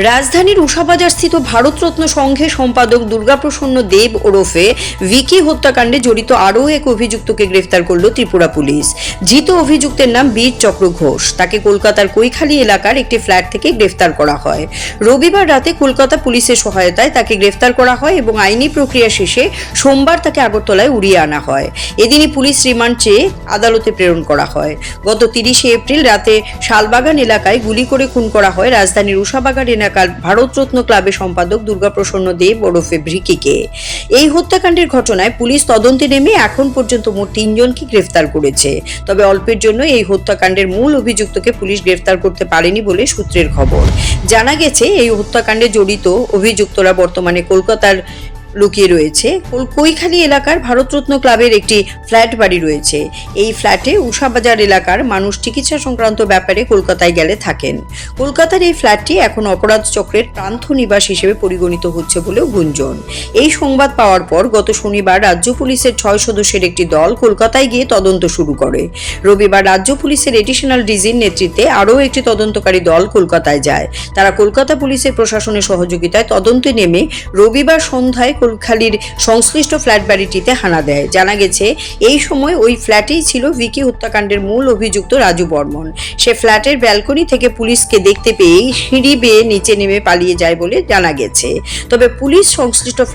রাজধানীর উষাবাজারস্থিত ভারতরত্ন সংঘের সম্পাদক দুর্গাপ্রসন্ন দেব ওরফে ভিকি হত্যাকাণ্ডে জড়িত আরও এক অভিযুক্তকে গ্রেফতার করল ত্রিপুরা পুলিশ। ধৃত অভিযুক্তের নাম বীর চক্র ঘোষ। তাকে কলকাতার কৈখালী এলাকার একটি ফ্ল্যাট থেকে গ্রেফতার করা হয়। রবিবার রাতে কলকাতা পুলিশের সহায়তায় তাকে গ্রেফতার করা হয় এবং আইনি প্রক্রিয়া শেষে সোমবার তাকে আগরতলায় উড়িয়ে আনা হয়। এদিনই পুলিশ রিমান্ড চেয়ে আদালতে প্রেরণ করা হয়। গত 30 এপ্রিল রাতে শালবাগান এলাকায় গুলি করে খুন করা হয় রাজধানীর উষাবাগান এলাকার ভারতরত্ন ক্লাবের সম্পাদক দুর্গাপ্রসন্ন দেব ওরফে ভিকিকে। এই হত্যাকাণ্ডের ঘটনায় পুলিশ তদন্তে নেমে এখন পর্যন্ত মোট 3 জনকে গ্রেফতার করেছে। তবে অল্পের জন্য এই হত্যাকাণ্ডের মূল অভিযুক্তকে পুলিশ গ্রেফতার করতে পারেনি বলে সূত্রের খবর। জানা গেছে এই হত্যাকাণ্ডে জড়িত অভিযুক্তরা বর্তমানে কলকাতার লুকিয়ে রয়েছে। কৈখালী এলাকার ভারতরত্ন ক্লাবের একটি ফ্ল্যাট বাড়ি রয়েছে। এই ফ্ল্যাটে উষাবাজার এলাকার মানুষ চিকিৎসা সংক্রান্ত ব্যাপারে কলকাতায় গেলে থাকেন। কলকাতার এই ফ্ল্যাটটি এখন অপরাধ চক্রের প্রান্ত নিবাস হিসেবে পরিগণিত হচ্ছে বলেও গুঞ্জন। এই সংবাদ পাওয়ার পর গত শনিবার রাজ্য পুলিশের 6 সদস্যের একটি দল কলকাতায় গিয়ে তদন্ত শুরু করে। রবিবার রাজ্য পুলিশের এডিশনাল ডিজির নেতৃত্বে আরও একটি তদন্তকারী দল কলকাতায় যায়। তারা কলকাতা পুলিশের প্রশাসনের সহযোগিতায় তদন্তে নেমে রবিবার সন্ধ্যায় কৈখালীর সংশ্লিষ্ট ফ্ল্যাট বাড়িটিতে হানা দেয়। জানা গেছে এই সময় ওই ফ্ল্যাটেই ছিল ভিকি হত্যাকাণ্ডের মূল অভিযুক্ত রাজু বর্মন। সে ফ্ল্যাটের ব্যালকনি থেকে পুলিশকে দেখতে পেয়েই সিঁড়ি বেয়ে নিচে নেমে পালিয়ে যায় বলে জানা গেছে। তবে পুলিশ সংশ্লিষ্ট